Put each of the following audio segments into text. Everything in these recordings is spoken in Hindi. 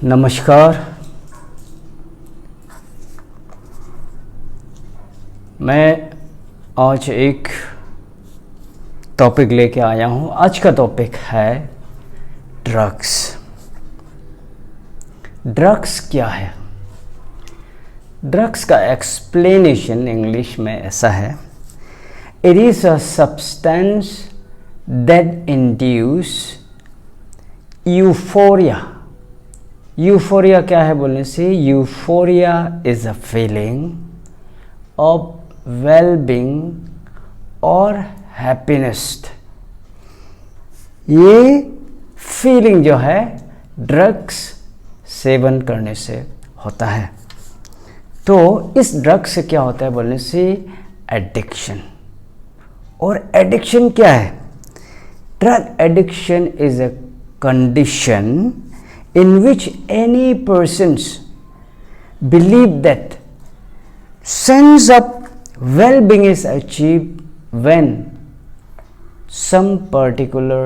नमस्कार। मैं आज एक टॉपिक लेके आया हूँ। आज का टॉपिक है ड्रग्स। ड्रग्स क्या है? ड्रग्स का एक्सप्लेनेशन इंग्लिश में ऐसा है, it is a substance that induce euphoria. Euphoria क्या है बोलने से? Euphoria is a feeling of wellbeing और हैप्पीनेस। ये फीलिंग जो है ड्रग्स सेवन करने से होता है। तो इस ड्रग्स से क्या होता है बोलने से? एडिक्शन। और एडिक्शन क्या है? Drug addiction is a condition in which any persons believe that sense of well-being is achieved when some particular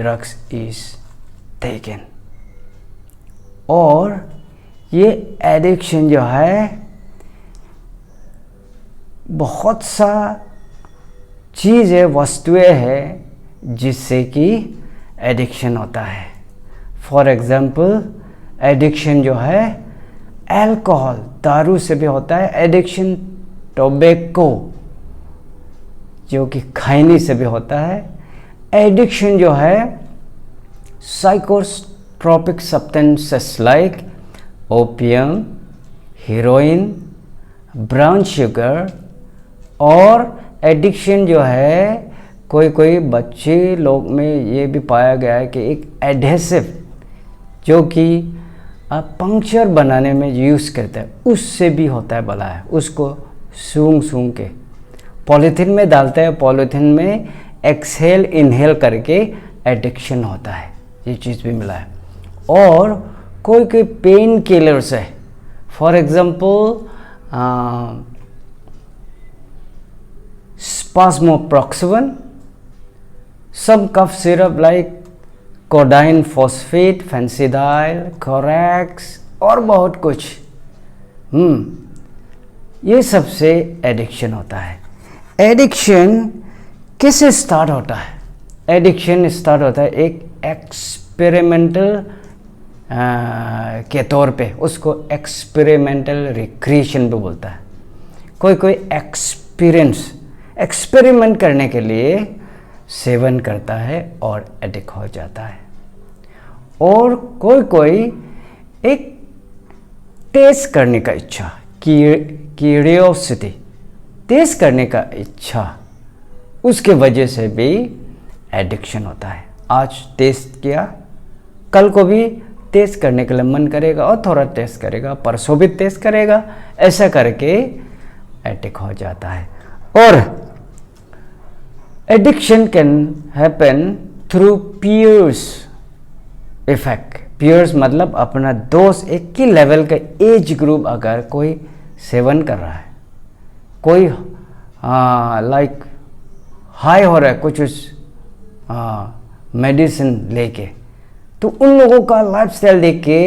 drugs is taken। और ये एडिक्शन जो है बहुत सा चीज़ें, वस्तुएं हैं जिससे कि एडिक्शन होता है। फॉर एग्ज़ाम्पल एडिक्शन जो है अल्कोहल, दारू से भी होता है। एडिक्शन टोबैको जो कि खैनी से भी होता है। एडिक्शन जो है psychotropic substances like opium, heroine, brown sugar. और एडिक्शन जो है कोई बच्चे लोग में ये भी पाया गया है कि एक एडहेसिव जो कि पंक्चर बनाने में यूज़ करता है, उससे भी होता है भला है। उसको सूंघ के पॉलीथीन में डालता है, पॉलीथीन में एक्सहेल इनहेल करके एडिक्शन होता है। ये चीज़ भी मिला है। और कोई पेन किलर्स है, for example spasmoproxyvon, some cough syrup like codeine phosphate, Phensedyl, Corex और बहुत कुछ। ये सबसे एडिक्शन होता है। एडिक्शन कैसे स्टार्ट होता है? एडिक्शन स्टार्ट होता है एक एक्सपेरिमेंटल के तौर पे, उसको एक्सपेरिमेंटल रिक्रिएशन भी बोलता है। कोई एक्सपेरिमेंट करने के लिए सेवन करता है और एडिक्ट हो जाता है। और कोई एक टेस्ट करने का इच्छा, क्यूरियोसिटी, टेस्ट करने का इच्छा, उसके वजह से भी एडिक्शन होता है। आज टेस्ट किया, कल को भी टेस्ट करने के लिए मन करेगा और थोड़ा टेस्ट करेगा, परसों भी टेस्ट करेगा, ऐसा करके एडिक्ट हो जाता है। और addiction can happen through peers effect. Peers मतलब अपना दोस्त, एक ही लेवल का एज ग्रुप अगर कोई सेवन कर रहा है, कोई लाइक हाई हो रहा है कुछ मेडिसिन लेके, तो उन लोगों का लाइफस्टाइल देख के,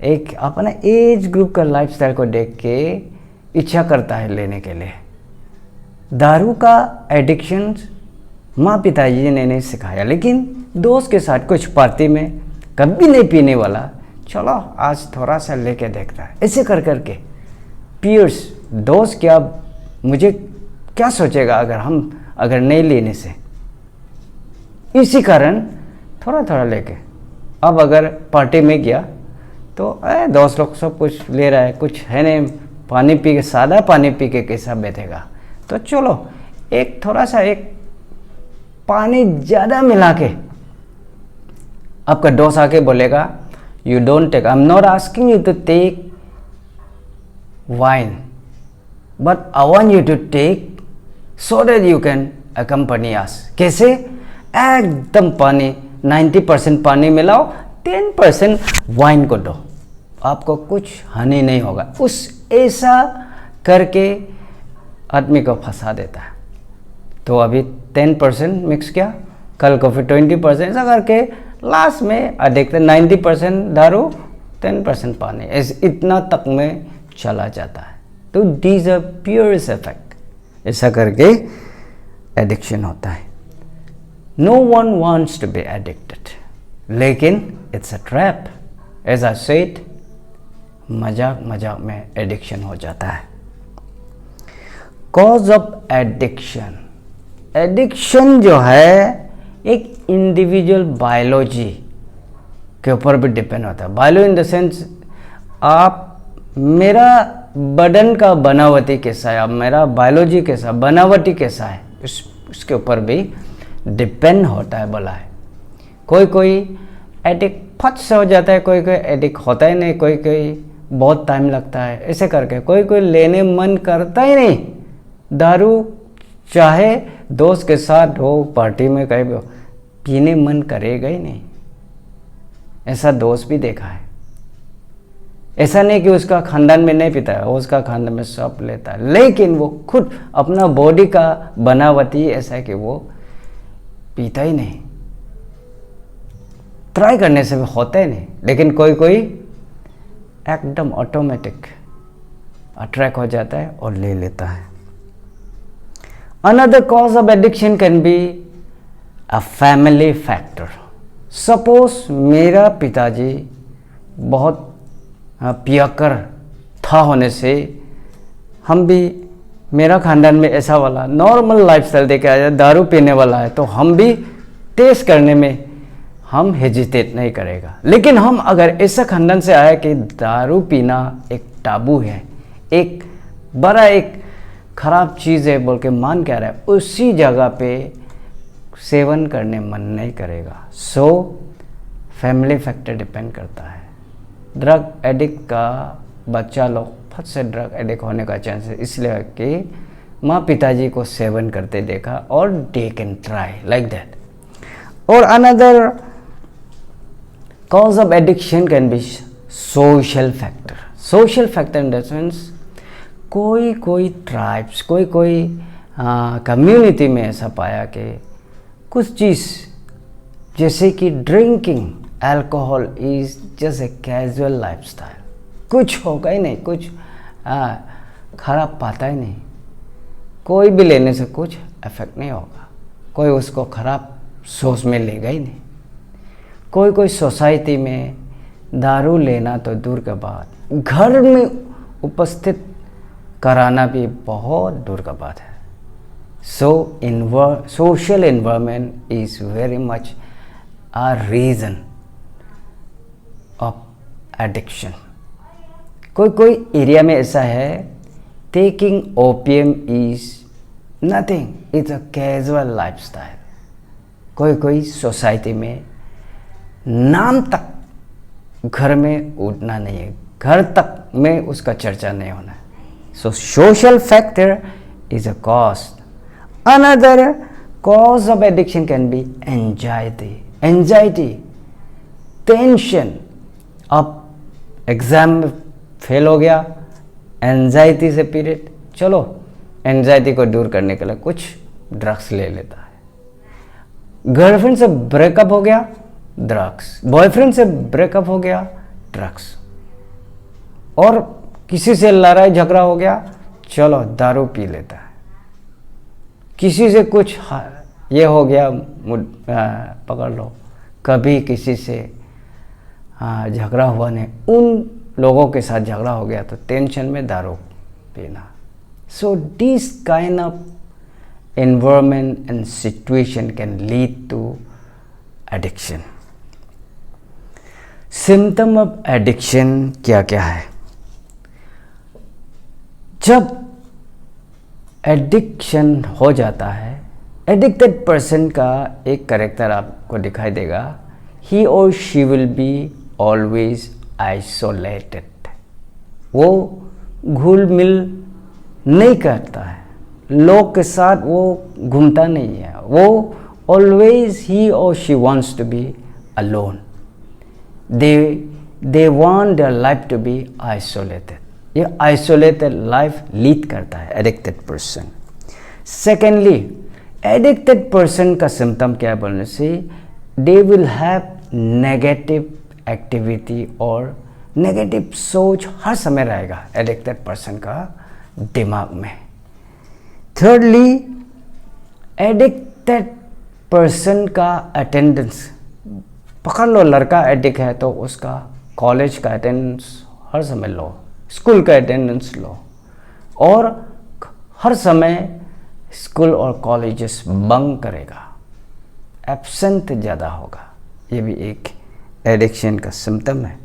एक अपना एज ग्रुप का लाइफस्टाइल को देख के इच्छा करता है लेने के लिए। दारू का एडिक्शन माँ पिताजी ने नहीं सिखाया, लेकिन दोस्त के साथ कुछ पार्टी में कभी नहीं पीने वाला, चलो आज थोड़ा सा लेके देखता है, ऐसे कर करके पीयर्स, दोस्त क्या मुझे क्या सोचेगा अगर नहीं लेने से, इसी कारण थोड़ा लेके। अब अगर पार्टी में गया तो दोस्त लोग सब कुछ ले रहा है, कुछ है नहीं, पानी पी के, सादा पानी पी के कैसा बैठेगा, तो चलो एक थोड़ा सा एक पानी ज़्यादा मिला के, आपका दोस्त आके बोलेगा you don't take, I am not asking you to take wine but I want you to take so that you can accompany us. कैसे? एकदम पानी 90% पानी मिलाओ, 10% वाइन को दो, आपको कुछ हानि नहीं होगा। उस ऐसा करके आदमी को फंसा देता है। तो अभी 10% मिक्स किया, कल को फिर 20%, ऐसा करके लास्ट में अधिकतर 90% दारू 10% पानी, ऐसे इतना तक में चला जाता है। तो दीज आर प्योरेस्ट इफेक्ट, ऐसा करके एडिक्शन होता है। No one wants to be addicted, लेकिन it's a trap. As I said, मजाक मजाक में एडिक्शन हो जाता है। कॉज ऑफ एडिक्शन, एडिक्शन जो है एक इंडिविजुअल बायोलॉजी के ऊपर भी डिपेंड होता है। बायोलॉजी इन द सेंस, आप मेरा बदन का बनावटी कैसा है, अब मेरा बायोलॉजी कैसा, बनावटी कैसा है, उसके ऊपर भी डिपेंड होता है बोला है। कोई कोई एडिक्ट फट से हो जाता है, कोई कोई एडिक्ट होता ही नहीं, कोई कोई बहुत टाइम लगता है, ऐसे करके कोई कोई लेने मन करता ही नहीं। दारू चाहे दोस्त के साथ हो, पार्टी में कहीं भी हो, पीने मन करेगा ही नहीं। ऐसा दोस्त भी देखा है। ऐसा नहीं कि उसका खानदान में नहीं पीता है, उसका खानदान में सब लेता है, लेकिन वो खुद अपना बॉडी का बनावटी ऐसा है कि वो पीता ही नहीं। ट्राई करने से भी होता ही नहीं, लेकिन कोई कोई एकदम ऑटोमेटिक अट्रैक्ट हो जाता है और ले लेता है। Another cause of addiction can be a family factor. Suppose मेरा पिताजी बहुत पियक्कर था होने से हम भी, मेरा खानदान में ऐसा वाला नॉर्मल लाइफस्टाइल देखे आया, दारू पीने वाला है, तो हम भी टेस्ट करने में हम हेजिटेट नहीं करेगा। लेकिन हम अगर ऐसा खानदान से आया कि दारू पीना एक टाबू है, एक बड़ा एक खराब चीज़ है बोल के मान क्या रहा है, उसी जगह पे सेवन करने मन नहीं करेगा। सो फैमिली फैक्टर डिपेंड करता है। ड्रग एडिक्ट का बच्चा लोग फट से ड्रग एडिक्ट होने का चांस है, इसलिए कि माँ पिताजी को सेवन करते देखा और they can try like that. और another cause of addiction can be social factor. Social factor in the sense, कोई कोई ट्राइब्स, कोई कोई कम्युनिटी में ऐसा पाया कि कुछ चीज़ जैसे कि drinking alcohol is just a casual lifestyle, कुछ होगा ही नहीं, कुछ खराब पाता ही नहीं, कोई भी लेने से कुछ इफेक्ट नहीं होगा, कोई उसको खराब सोच में लेगा ही नहीं। कोई कोई सोसाइटी में दारू लेना तो दूर का बात, घर में उपस्थित कराना भी बहुत दूर का बात है। So social environment is very much a reason of addiction. कोई कोई एरिया में ऐसा है, taking opium is nothing, it's a casual lifestyle. कोई कोई सोसाइटी में नाम तक घर में उठना नहीं है, घर तक में उसका चर्चा नहीं होना है। So social factor is a cause. Another cause of addiction can be anxiety. Anxiety, tension. अब एग्ज़ाम में फेल हो गया, एंजाइटी से पीड़ित, चलो एंजाइटी को दूर करने के लिए कुछ ड्रग्स ले लेता है। गर्लफ्रेंड से ब्रेकअप हो गया, ड्रग्स। बॉयफ्रेंड से ब्रेकअप हो गया, ड्रग्स। और किसी से लड़ाई झगड़ा हो गया, चलो दारू पी लेता है। किसी से कुछ ये हो गया, पकड़ लो, कभी किसी से झगड़ा हुआ नहीं, उन लोगों के साथ झगड़ा हो गया तो टेंशन में दारू पीना। So this kind of environment and situation can lead to addiction. Symptom of addiction क्या क्या है? जब एडिक्शन हो जाता है, एडिक्टेड पर्सन का एक कैरेक्टर आपको दिखाई देगा, ही or she will be always isolated. वो घुल मिल नहीं करता है, लोग के साथ वो घूमता नहीं है, वो always he or she wants to be alone. They want their life to be isolated. ये आइसोलेटेड लाइफ लीड करता है addicted person. Secondly, addicted person का सिम्टम क्या है बोलने से, they will have negative activity और नेगेटिव सोच हर समय रहेगा एडिक्टेड पर्सन का दिमाग में। थर्डली, एडिक्टेड पर्सन का अटेंडेंस, पकड़ लो लड़का एडिक्ट है तो उसका कॉलेज का अटेंडेंस हर समय लो, स्कूल का अटेंडेंस लो, और हर समय स्कूल और कॉलेजेस बंक करेगा, एब्सेंट ज़्यादा होगा। ये भी एक एडिक्शन का सिम्टम है।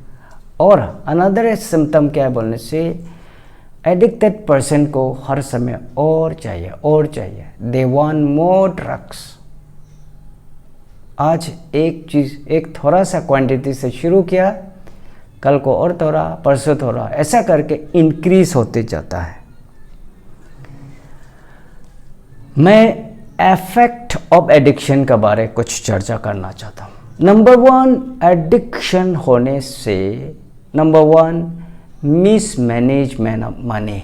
और अनदर सिम्टम क्या है बोलने से, एडिक्टेड पर्सन को हर समय और चाहिए, दे वांट मोर ड्रग्स। आज एक चीज़, एक थोड़ा सा क्वांटिटी से शुरू किया, कल को और थोड़ा, परसों थोड़ा, ऐसा करके इंक्रीज होते जाता है। मैं इफेक्ट ऑफ एडिक्शन के बारे कुछ चर्चा करना चाहता हूँ। नंबर 1, एडिक्शन होने से नंबर 1, मिसमैनेजमेंट ऑफ मनी।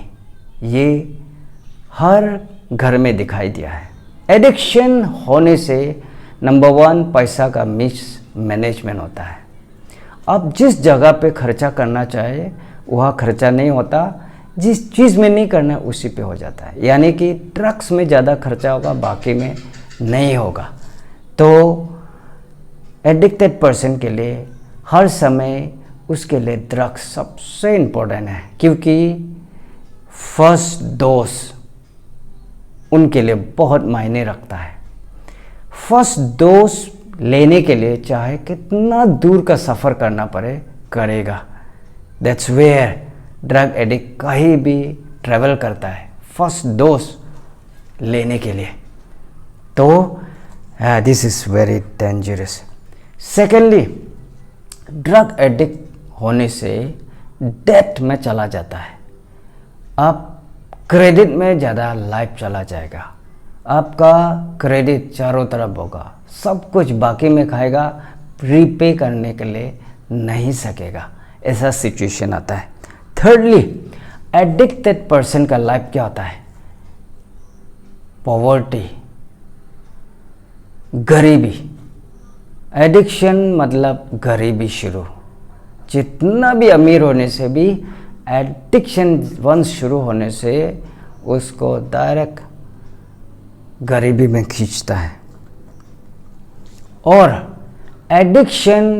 ये हर घर में दिखाई दिया है। एडिक्शन होने से नंबर 1 पैसा का मिसमैनेजमेंट होता है। आप जिस जगह पे खर्चा करना चाहे वहाँ खर्चा नहीं होता, जिस चीज़ में नहीं करना है उसी पे हो जाता है। यानी कि ड्रग्स में ज़्यादा खर्चा होगा, बाकी में नहीं होगा। तो एडिक्टेड पर्सन के लिए हर समय उसके लिए ड्रग्स सबसे इम्पोर्टेंट है, क्योंकि फर्स्ट डोज उनके लिए बहुत मायने रखता है। फर्स्ट डोज लेने के लिए चाहे कितना दूर का सफ़र करना पड़े, करेगा। दैट्स वेयर ड्रग एडिक्ट कहीं भी ट्रैवल करता है फर्स्ट डोज लेने के लिए। तो this is very dangerous. Secondly, drug addict होने से डेब्ट में चला जाता है। आप क्रेडिट में ज़्यादा लाइफ चला जाएगा, आपका क्रेडिट चारों तरफ होगा, सब कुछ बाकी में खाएगा, रीपे करने के लिए नहीं सकेगा, ऐसा सिचुएशन आता है। थर्डली, एडिक्टेड पर्सन का लाइफ क्या होता है, पॉवर्टी, गरीबी। एडिक्शन मतलब गरीबी शुरू। जितना भी अमीर होने से भी एडिक्शन वंस शुरू होने से उसको डायरेक्ट गरीबी में खींचता है। और addiction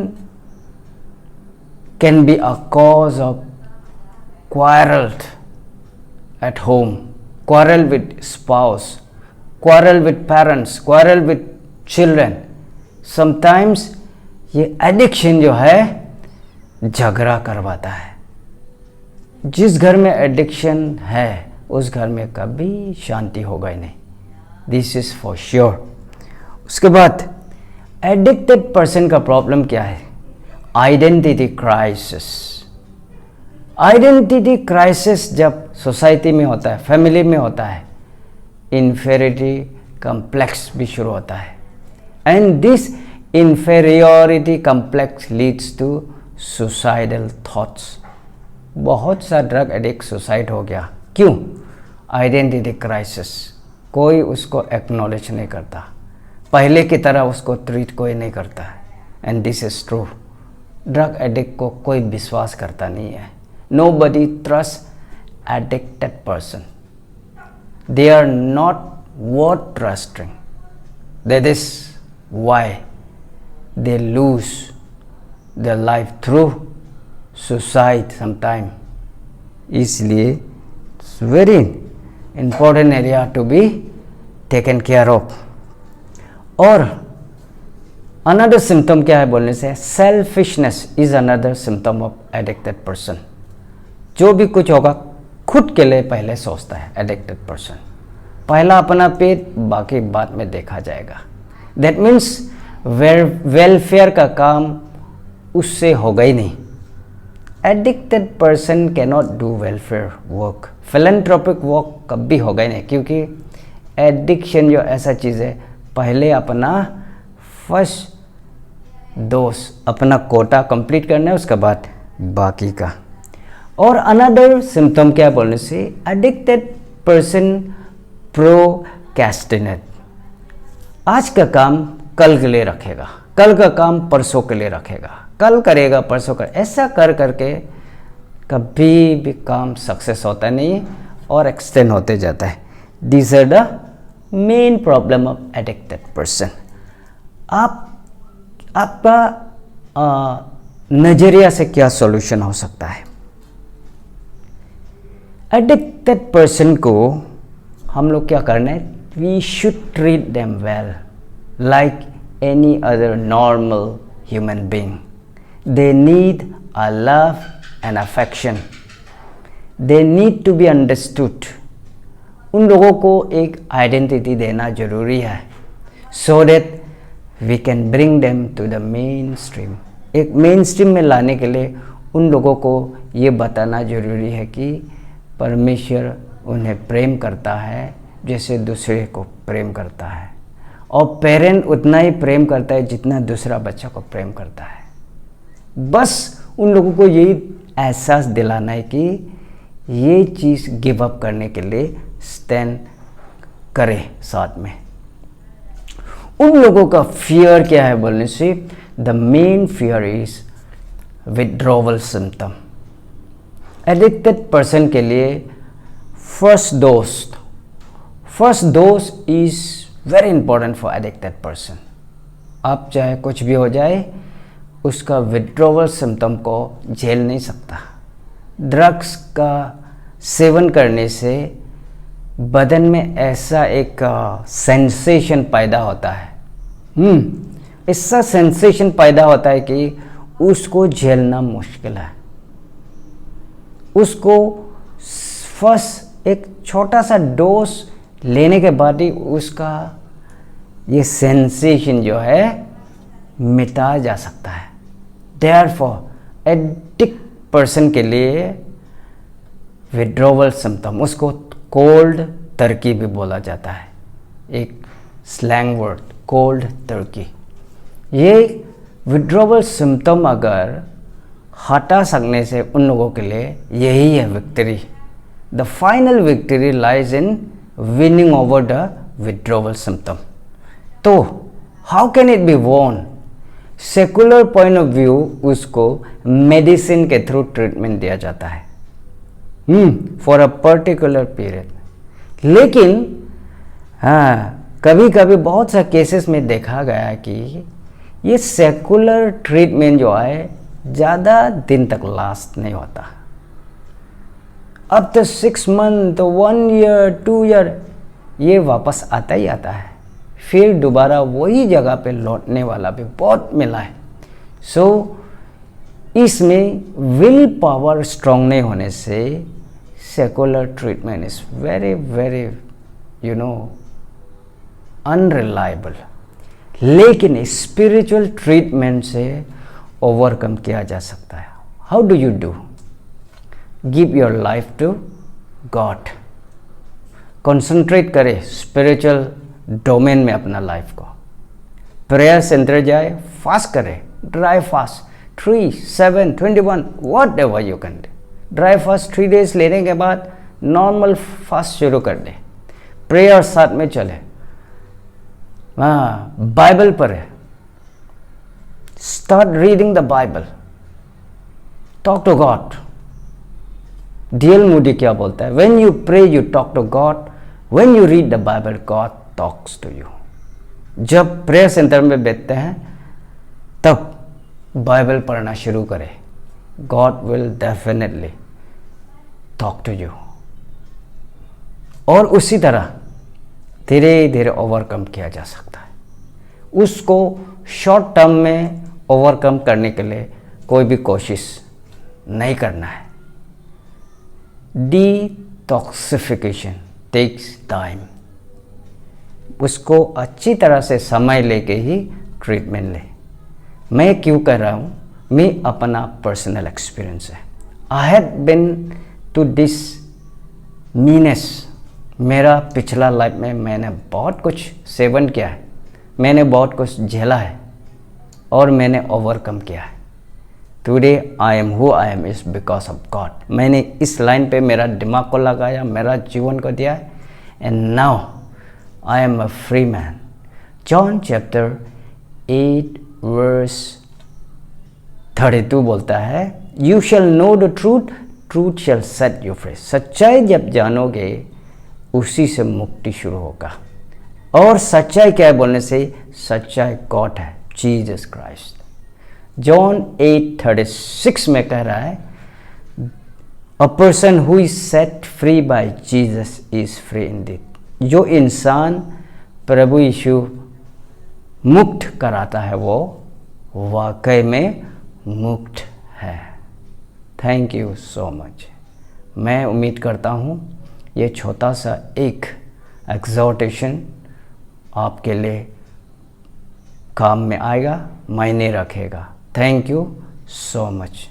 can be a cause of quarrel at home, quarrel with spouse, quarrel with parents, quarrel with children. Sometimes ये एडिक्शन जो है झगड़ा करवाता है। जिस घर में एडिक्शन है उस घर में कभी शांति होगा ही नहीं, दिस इज फॉर श्योर। उसके बाद एडिक्टेड पर्सन का प्रॉब्लम क्या है, आइडेंटिटी क्राइसिस। आइडेंटिटी क्राइसिस जब सोसाइटी में होता है, फैमिली में होता है, इन्फेरिटी कम्प्लेक्स भी शुरू होता है। And this inferiority complex leads to suicidal thoughts. बहुत सा ड्रग एडिक्ट सुसाइड हो गया, क्यों? आइडेंटिटी क्राइसिस, कोई उसको एक्नॉलेज नहीं करता, पहले की तरह उसको ट्रीट कोई नहीं करता है। And this is true, drug addict को कोई विश्वास करता नहीं है। Nobody trusts addicted person. They are not worth trusting. That is why they lose their life through suicide sometime. इसलिए it's very important area to be taken care of. और another symptom क्या है बोलने से, selfishness is another symptom of addicted person. जो भी कुछ होगा खुद के लिए पहले सोचता है एडिक्टेड पर्सन, पहला अपना पेट, बाकी बाद में देखा जाएगा। दैट मीन्स वेलफेयर का काम उससे होगा ही नहीं। Addicted person can not do welfare work, philanthropic work कभी होगा ही नहीं, क्योंकि एडिक्शन जो ऐसा चीज़ है, पहले अपना फर्स्ट डोज, अपना कोटा कंप्लीट करना है, उसके बाद बाकी का। और अनदर सिम्टम क्या बोलने से, एडिक्टेड पर्सन प्रोक्रेस्टिनेट, आज का काम कल के लिए रखेगा, कल का काम परसों के लिए रखेगा, कल करेगा परसों कर, ऐसा कर करके कभी भी काम सक्सेस होता नहीं और एक्सटेंड होते जाता है। These are the main problem of addicted person. आपका नजरिया से क्या सॉल्यूशन हो सकता है? एडिक्टेड पर्सन को हम लोग क्या करना है? We should treat them well like any other normal human being. They need a love and affection. They need to be understood. उन लोगों को एक आइडेंटिटी देना जरूरी है, so that we can bring them to the main stream. एक मेन स्ट्रीम में लाने के लिए उन लोगों को ये बताना जरूरी है कि परमेश्वर उन्हें प्रेम करता है जैसे दूसरे को प्रेम करता है, और पेरेंट उतना ही प्रेम करता है जितना दूसरा बच्चा को प्रेम करता है। बस उन लोगों को यही एहसास दिलाना है कि ये चीज़ गिव अप करने के लिए स्टैंड करें साथ में। उन लोगों का फियर क्या है बोलने से? The main fear is withdrawal symptom. Addicted person के लिए first dose is very important for addicted person. आप चाहे कुछ भी हो जाए, उसका विथड्रॉवल सिम्टम को झेल नहीं सकता। ड्रग्स का सेवन करने से बदन में ऐसा एक सेंसेशन पैदा होता है, ऐसा सेंसेशन पैदा होता है कि उसको झेलना मुश्किल है। उसको फर्स्ट एक छोटा सा डोज लेने के बाद ही उसका ये सेंसेशन जो है मिटा जा सकता है। देयरफॉर एडिक्ट पर्सन के लिए विथड्रॉवल सिम्टम, उसको कोल्ड टर्की भी बोला जाता है, एक स्लैंग वर्ड कोल्ड टर्की। ये विथड्रॉवल सिम्टम अगर हटा सकने से उन लोगों के लिए यही है victory. The final victory lies in winning over the withdrawal symptom. तो how can it be won? Secular point of view उसको मेडिसिन के थ्रू ट्रीटमेंट दिया जाता है फॉर अ पर्टिकुलर पीरियड। लेकिन कभी कभी बहुत सा केसेस में देखा गया कि ये सेकुलर ट्रीटमेंट जो है ज़्यादा दिन तक लास्ट नहीं होता। अब तो 6 मंथ, 1 ईयर, 2 ईयर ये वापस आता ही आता है, फिर दोबारा वही जगह पे लौटने वाला भी बहुत मिला है। सो इसमें विल पावर स्ट्रॉन्ग नहीं होने से secular treatment is very very unreliable. लेकिन स्पिरिचुअल ट्रीटमेंट से ओवरकम किया जा सकता है। How do you do? Give your life to God. Concentrate करें स्पिरिचुअल डोमेन में अपना लाइफ को। प्रेयर सेंटर जाए, फास्ट करें, dry fast 3, 7, 21 whatever you can do. Dry fast 3 days लेने के बाद नॉर्मल फास्ट शुरू कर दे। प्रेयर साथ में चले, बाइबल पढ़े, start reading the Bible, talk to God. DL Moody क्या बोलता है? When you pray you talk to God, when you read the Bible God talks to you. जब प्रेयर सेंटर में बैठते हैं तब बाइबल पढ़ना शुरू करें, God will definitely talk to you. और उसी तरह धीरे धीरे ओवरकम किया जा सकता है। उसको शॉर्ट टर्म में ओवरकम करने के लिए कोई भी कोशिश नहीं करना है। Detoxification takes time. उसको अच्छी तरह से समय लेके ही ट्रीटमेंट ले। मैं क्यों कर रहा हूँ? मैं अपना पर्सनल एक्सपीरियंस है। I have been to this menace. मेरा पिछला लाइफ में मैंने बहुत कुछ सेवन किया है, मैंने बहुत कुछ झेला है और मैंने ओवरकम किया है। Today I am who I am is because of God. मैंने इस लाइन पे मेरा दिमाग को लगाया, मेरा जीवन को दिया है, and now I am a free man. John chapter 8 verse 32 बोलता है, you shall know the truth, truth shall set you free. सच्चाई जब जानोगे उसी से मुक्ति शुरू होगा। और सच्चाई क्या है बोलने से? सच्चाई गॉड है, जीसस क्राइस्ट। जॉन 8:36 में कह रहा है, a person who is set free by Jesus is free indeed. जो इंसान प्रभु यीशु मुक्त कराता है वो वाकई में मुक्त है। Thank you so much. मैं उम्मीद करता हूँ ये छोटा सा एक एक्सहॉर्टेशन आपके लिए काम में आएगा, मायने रखेगा। Thank you so much.